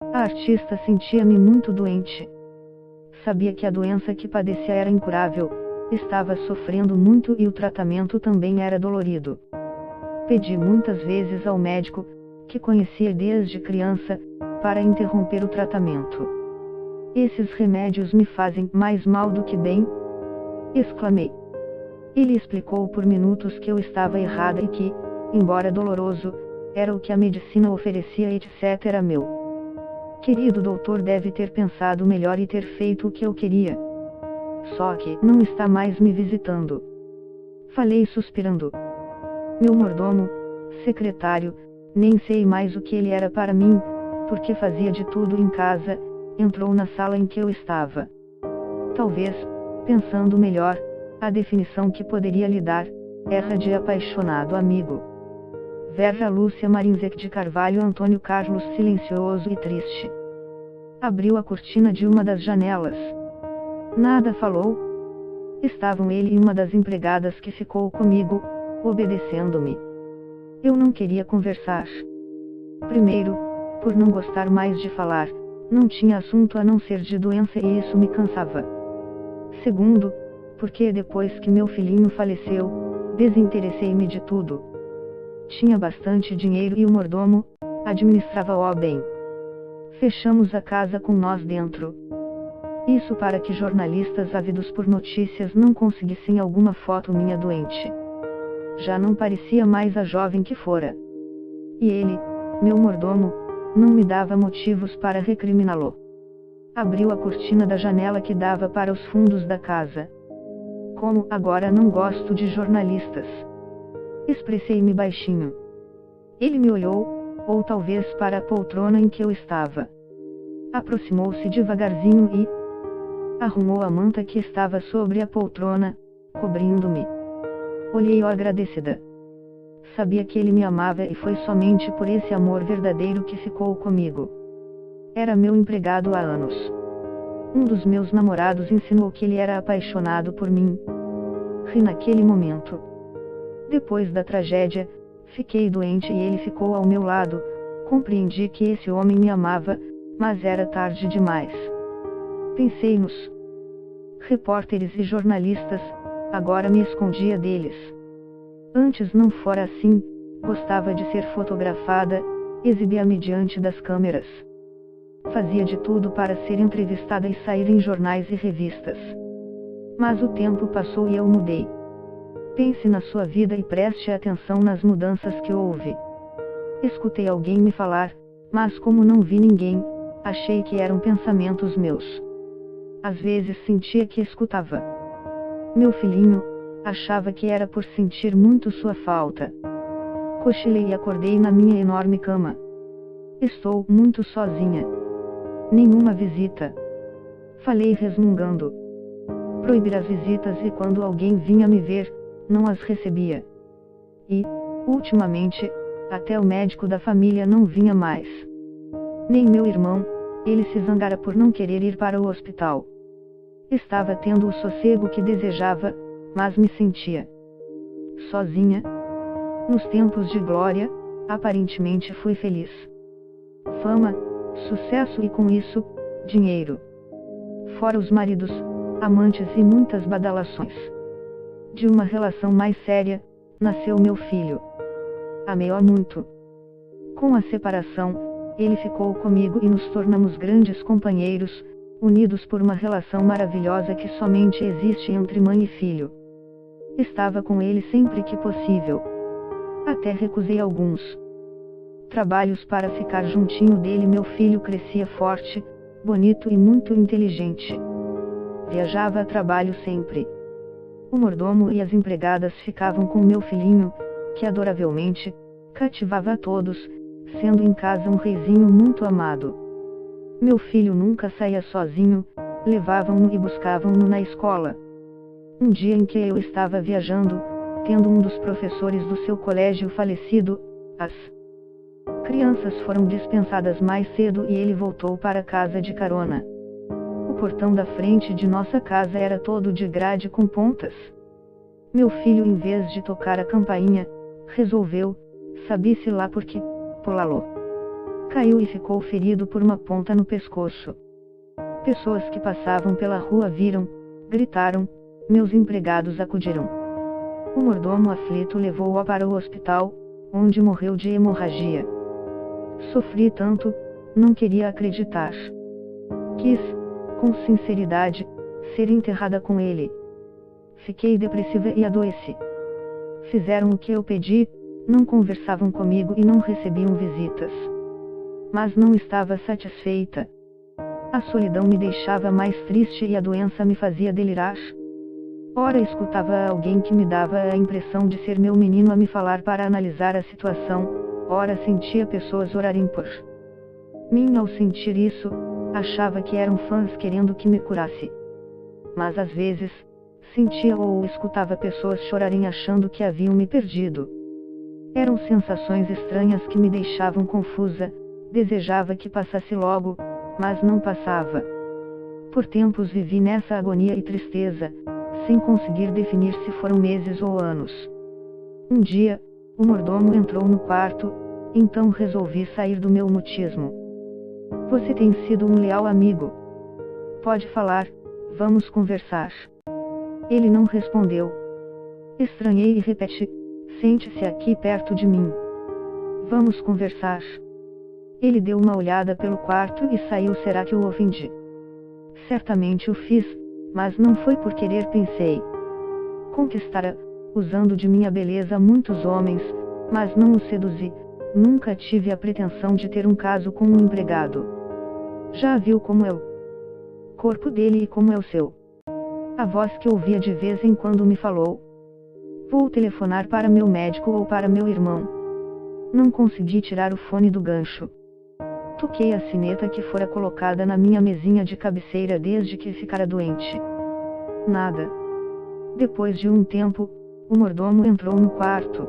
A artista sentia-me muito doente. Sabia que a doença que padecia era incurável, estava sofrendo muito e o tratamento também era dolorido. Pedi muitas vezes ao médico, que conhecia desde criança, para interromper o tratamento. Esses remédios me fazem mais mal do que bem? Exclamei. Ele explicou por minutos que eu estava errada e que, embora doloroso, era o que a medicina oferecia etc. Meu querido doutor deve ter pensado melhor e ter feito o que eu queria. Só que não está mais me visitando. Falei suspirando. Meu mordomo, secretário, nem sei mais o que ele era para mim, porque fazia de tudo em casa, entrou na sala em que eu estava. Talvez, pensando melhor, a definição que poderia lhe dar, era de apaixonado amigo. Vera Lúcia Marinzec de Carvalho Antônio Carlos silencioso e triste. Abriu a cortina de uma das janelas. Nada falou. Estavam ele e uma das empregadas que ficou comigo, obedecendo-me. Eu não queria conversar. Primeiro, por não gostar mais de falar, não tinha assunto a não ser de doença e isso me cansava. Segundo, porque depois que meu filhinho faleceu, desinteressei-me de tudo. Tinha bastante dinheiro e o mordomo administrava-o bem. Fechamos a casa com nós dentro. Isso para que jornalistas ávidos por notícias não conseguissem alguma foto minha doente. Já não parecia mais a jovem que fora. E ele, meu mordomo, não me dava motivos para recriminá-lo. Abriu a cortina da janela que dava para os fundos da casa. Como agora não gosto de jornalistas. Expressei-me baixinho. Ele me olhou, ou talvez para a poltrona em que eu estava. Aproximou-se devagarzinho e arrumou a manta que estava sobre a poltrona, cobrindo-me. Olhei-o agradecida. Sabia que ele me amava e foi somente por esse amor verdadeiro que ficou comigo. Era meu empregado há anos. Um dos meus namorados ensinou que ele era apaixonado por mim. Ri naquele momento. Depois da tragédia, fiquei doente e ele ficou ao meu lado. Compreendi que esse homem me amava, mas era tarde demais. Pensei nos repórteres e jornalistas, agora me escondia deles. Antes não fora assim, gostava de ser fotografada, exibia-me diante das câmeras. Fazia de tudo para ser entrevistada e sair em jornais e revistas. Mas o tempo passou e eu mudei. Pense na sua vida e preste atenção nas mudanças que houve. Escutei alguém me falar, mas como não vi ninguém, achei que eram pensamentos meus. Às vezes sentia que escutava. Meu filhinho, achava que era por sentir muito sua falta. Cochilei e acordei na minha enorme cama. Estou muito sozinha. Nenhuma visita. Falei resmungando. Proibir as visitas e quando alguém vinha me ver, não as recebia. E, ultimamente, até o médico da família não vinha mais. Nem meu irmão, ele se zangara por não querer ir para o hospital. Estava tendo o sossego que desejava, mas me sentia sozinha. Nos tempos de glória, aparentemente fui feliz. Fama, sucesso e com isso, dinheiro. Fora os maridos, amantes e muitas badalações. De uma relação mais séria, nasceu meu filho. Amei-o muito. Com a separação, ele ficou comigo e nos tornamos grandes companheiros, unidos por uma relação maravilhosa que somente existe entre mãe e filho. Estava com ele sempre que possível. Até recusei alguns trabalhos para ficar juntinho dele. Meu filho crescia forte, bonito e muito inteligente. Viajava a trabalho sempre. O mordomo e as empregadas ficavam com meu filhinho, que adoravelmente cativava a todos, sendo em casa um reizinho muito amado. Meu filho nunca saía sozinho, levavam-no e buscavam-no na escola. Um dia em que eu estava viajando, tendo um dos professores do seu colégio falecido, as crianças foram dispensadas mais cedo e ele voltou para casa de carona. O portão da frente de nossa casa era todo de grade com pontas. Meu filho, em vez de tocar a campainha, resolveu, sabe-se lá por quê, pulá-lo. Caiu e ficou ferido por uma ponta no pescoço. Pessoas que passavam pela rua viram, gritaram, meus empregados acudiram. O mordomo aflito levou-a para o hospital, onde morreu de hemorragia. Sofri tanto, não queria acreditar. Quis, com sinceridade, ser enterrada com ele. Fiquei depressiva e adoeci. Fizeram o que eu pedi, não conversavam comigo e não recebiam visitas. Mas não estava satisfeita. A solidão me deixava mais triste e a doença me fazia delirar. Ora escutava alguém que me dava a impressão de ser meu menino a me falar para analisar a situação, ora sentia pessoas orarem por mim. Ao sentir isso, achava que eram fãs querendo que me curasse. Mas às vezes, sentia ou escutava pessoas chorarem achando que haviam me perdido. Eram sensações estranhas que me deixavam confusa, desejava que passasse logo, mas não passava. Por tempos vivi nessa agonia e tristeza, sem conseguir definir se foram meses ou anos. Um dia, o mordomo entrou no quarto, então resolvi sair do meu mutismo. Você tem sido um leal amigo. Pode falar, vamos conversar. Ele não respondeu. Estranhei e repeti, sente-se aqui perto de mim. Vamos conversar. Ele deu uma olhada pelo quarto e saiu. Será que o ofendi? Certamente o fiz, mas não foi por querer. Pensei. Conquistara, usando de minha beleza muitos homens, mas não o seduzi. Nunca tive a pretensão de ter um caso com um empregado. Já viu como é o corpo dele e como é o seu? A voz que ouvia de vez em quando me falou. Vou telefonar para meu médico ou para meu irmão. Não consegui tirar o fone do gancho. Toquei a sineta que fora colocada na minha mesinha de cabeceira desde que ficara doente. Nada. Depois de um tempo, o mordomo entrou no quarto.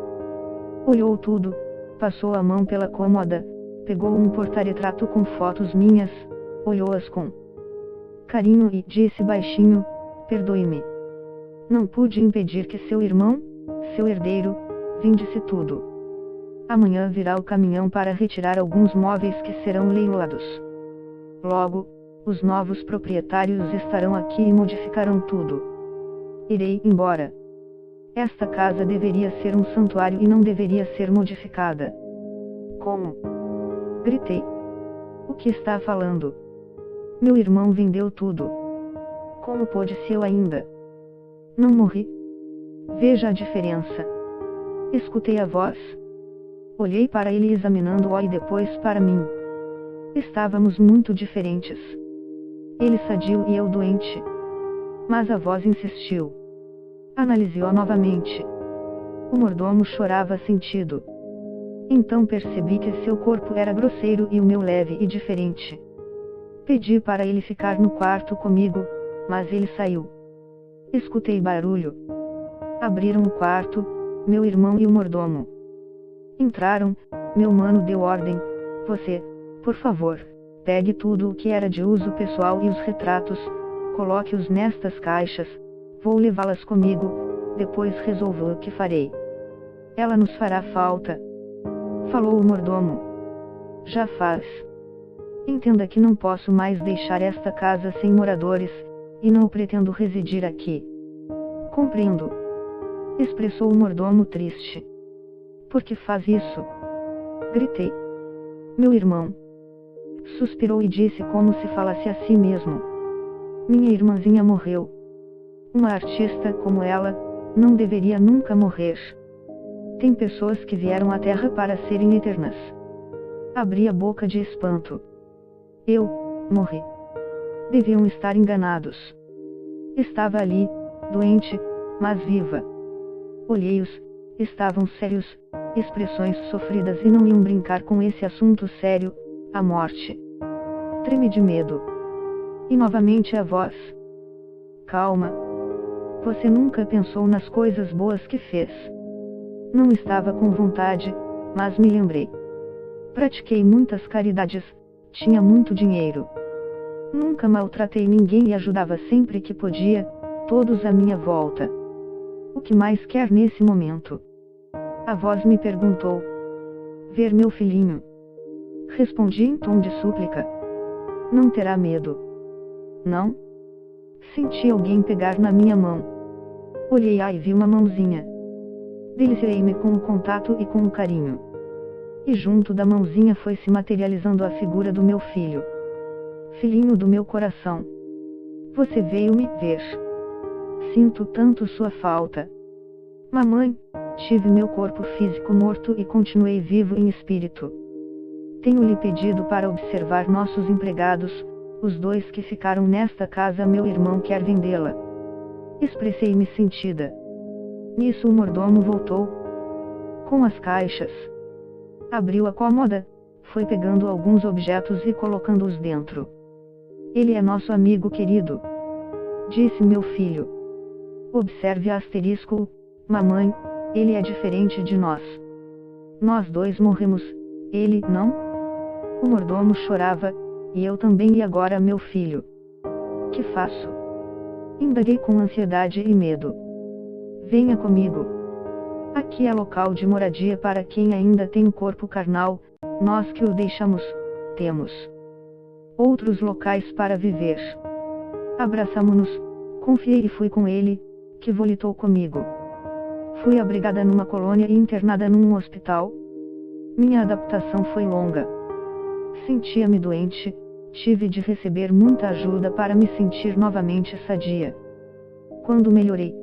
Olhou tudo, passou a mão pela cômoda, pegou um porta-retrato com fotos minhas, olhou-as com carinho e disse baixinho, perdoe-me. Não pude impedir que seu irmão, seu herdeiro, vendesse tudo. Amanhã virá o caminhão para retirar alguns móveis que serão leiloados. Logo, os novos proprietários estarão aqui e modificarão tudo. Irei embora. Esta casa deveria ser um santuário e não deveria ser modificada. Como? Gritei. O que está falando? Meu irmão vendeu tudo. Como pôde se eu ainda não morri? Veja a diferença. Escutei a voz. Olhei para ele examinando-o e depois para mim. Estávamos muito diferentes. Ele sadio e eu doente. Mas a voz insistiu. Analisou novamente. O mordomo chorava sentido. Então percebi que seu corpo era grosseiro e o meu leve e diferente. Pedi para ele ficar no quarto comigo, mas ele saiu. Escutei barulho. Abriram o quarto, meu irmão e o mordomo. Entraram, meu mano deu ordem, você, por favor, pegue tudo o que era de uso pessoal e os retratos, coloque-os nestas caixas, vou levá-las comigo, depois resolvo o que farei. Ela nos fará falta. Falou o mordomo. Já faz. Entenda que não posso mais deixar esta casa sem moradores, e não pretendo residir aqui. Compreendo. Expressou o mordomo triste. Por que faz isso? Gritei. Meu irmão. Suspirou e disse como se falasse a si mesmo. Minha irmãzinha morreu. Uma artista como ela, não deveria nunca morrer. Tem pessoas que vieram à Terra para serem eternas. Abri a boca de espanto. Eu, morri. Deviam estar enganados. Estava ali, doente, mas viva. Olhei-os, estavam sérios, expressões sofridas e não iam brincar com esse assunto sério, a morte. Tremi de medo. E novamente a voz. Calma. Você nunca pensou nas coisas boas que fez. Não estava com vontade, mas me lembrei. Pratiquei muitas caridades, tinha muito dinheiro. Nunca maltratei ninguém e ajudava sempre que podia, todos à minha volta. O que mais quer nesse momento? A voz me perguntou. Ver meu filhinho. Respondi em tom de súplica. Não terá medo. Não? Senti alguém pegar na minha mão. Olhei e vi uma mãozinha. Deliciei-me com o contato e com o carinho. E junto da mãozinha foi se materializando a figura do meu filho. Filhinho do meu coração. Você veio me ver. Sinto tanto sua falta. Mamãe, tive meu corpo físico morto e continuei vivo em espírito. Tenho-lhe pedido para observar nossos empregados, os dois que ficaram nesta casa. Meu irmão quer vendê-la. Expressei-me sentida. Nisso o mordomo voltou com as caixas. Abriu a cômoda, foi pegando alguns objetos e colocando-os dentro. Ele é nosso amigo querido, disse meu filho. Observe asterisco, mamãe, ele é diferente de nós. Nós dois morremos, ele não? O mordomo chorava, e eu também. E agora meu filho? Que faço? Indaguei com ansiedade e medo. Venha comigo. Aqui é local de moradia para quem ainda tem o corpo carnal, nós que o deixamos, temos outros locais para viver. Abraçamo-nos, confiei e fui com ele, que volitou comigo. Fui abrigada numa colônia e internada num hospital. Minha adaptação foi longa. Sentia-me doente, tive de receber muita ajuda para me sentir novamente sadia. Quando melhorei,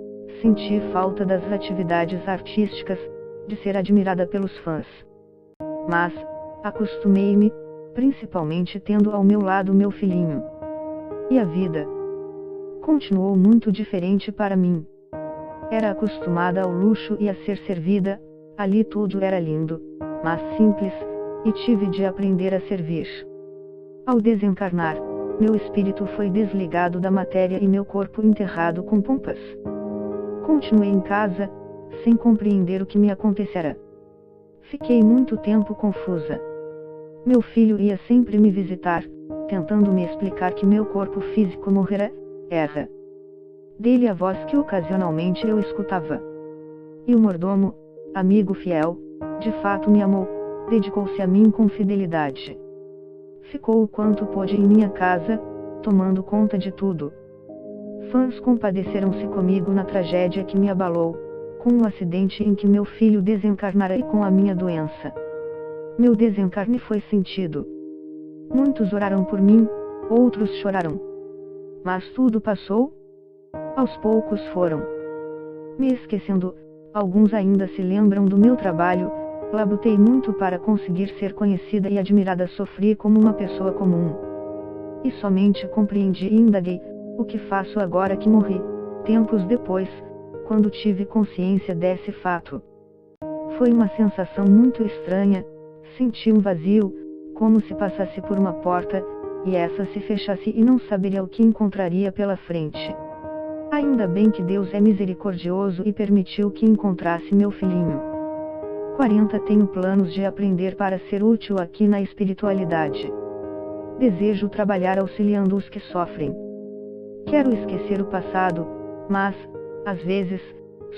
senti falta das atividades artísticas, de ser admirada pelos fãs. Mas, acostumei-me, principalmente tendo ao meu lado meu filhinho. E a vida continuou muito diferente para mim. Era acostumada ao luxo e a ser servida, ali tudo era lindo, mas simples, e tive de aprender a servir. Ao desencarnar, meu espírito foi desligado da matéria e meu corpo enterrado com pompas. Continuei em casa, sem compreender o que me acontecera. Fiquei muito tempo confusa. Meu filho ia sempre me visitar, tentando me explicar que meu corpo físico morrera, era dele a voz que ocasionalmente eu escutava. E o mordomo, amigo fiel, de fato me amou, dedicou-se a mim com fidelidade. Ficou o quanto pôde em minha casa, tomando conta de tudo. Fãs compadeceram-se comigo na tragédia que me abalou, com o acidente em que meu filho desencarnara e com a minha doença. Meu desencarne foi sentido. Muitos oraram por mim, outros choraram. Mas tudo passou? Aos poucos foram me esquecendo, alguns ainda se lembram do meu trabalho. Labutei muito para conseguir ser conhecida e admirada. Sofri como uma pessoa comum. E somente compreendi e indaguei, o que faço agora que morri, tempos depois, quando tive consciência desse fato. Foi uma sensação muito estranha, senti um vazio, como se passasse por uma porta, e essa se fechasse e não saberia o que encontraria pela frente. Ainda bem que Deus é misericordioso e permitiu que encontrasse meu filhinho. 40 Tenho planos de aprender para ser útil aqui na espiritualidade. Desejo trabalhar auxiliando os que sofrem. Quero esquecer o passado, mas, às vezes,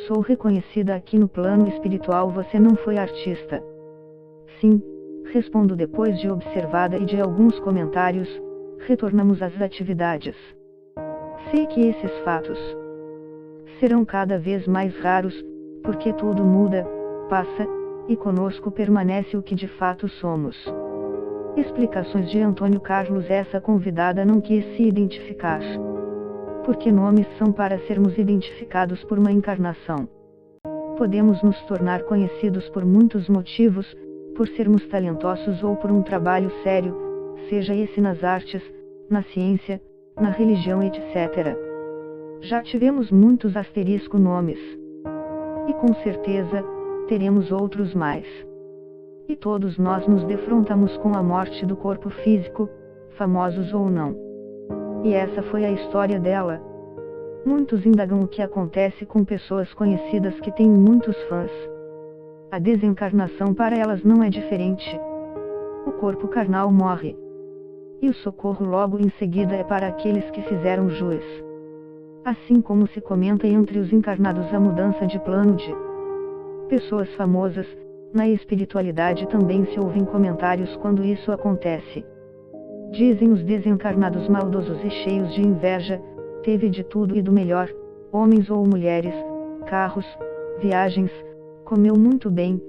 sou reconhecida aqui no plano espiritual. Você não foi artista? Sim, respondo depois de observada e de alguns comentários. Retornamos às atividades. Sei que esses fatos serão cada vez mais raros, porque tudo muda, passa, e conosco permanece o que de fato somos. Explicações de Antônio Carlos. Essa convidada não quis se identificar. Porque nomes são para sermos identificados por uma encarnação. Podemos nos tornar conhecidos por muitos motivos, por sermos talentosos ou por um trabalho sério, seja esse nas artes, na ciência, na religião, etc. Já tivemos muitos nomes. E com certeza, teremos outros mais. E todos nós nos defrontamos com a morte do corpo físico, famosos ou não. E essa foi a história dela. Muitos indagam o que acontece com pessoas conhecidas que têm muitos fãs. A desencarnação para elas não é diferente. O corpo carnal morre. E o socorro logo em seguida é para aqueles que fizeram jus. Assim como se comenta entre os encarnados a mudança de plano de pessoas famosas, Na espiritualidade também se ouvem comentários quando isso acontece. Dizem os desencarnados maldosos e cheios de inveja: teve de tudo e do melhor, homens ou mulheres, carros, viagens, comeu muito bem,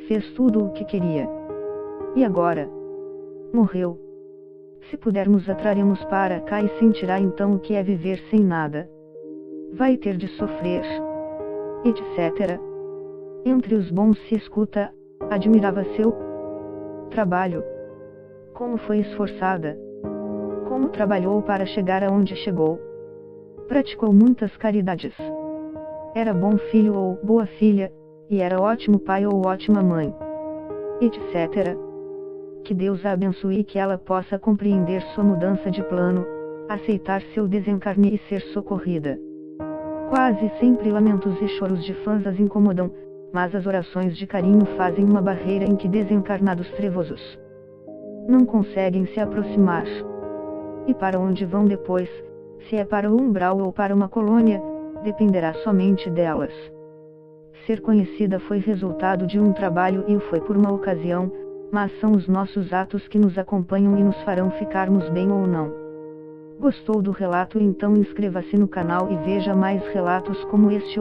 fez tudo o que queria. E agora? Morreu. Se pudermos atraremos para cá e sentirá então o que é viver sem nada. Vai ter de sofrer. Etc. Entre os bons se escuta: admirava seu trabalho. Como foi esforçada. Como trabalhou para chegar aonde chegou. Praticou muitas caridades. Era bom filho ou boa filha, e era ótimo pai ou ótima mãe. Etc. Que Deus a abençoe e que ela possa compreender sua mudança de plano, aceitar seu desencarne e ser socorrida. Quase sempre lamentos e choros de fãs as incomodam, mas as orações de carinho fazem uma barreira em que desencarnados trevosos não conseguem se aproximar. E para onde vão depois, se é para o umbral ou para uma colônia, dependerá somente delas. Ser conhecida foi resultado de um trabalho e o foi por uma ocasião, mas são os nossos atos que nos acompanham e nos farão ficarmos bem ou não. Gostou do relato? Então inscreva-se no canal e veja mais relatos como este.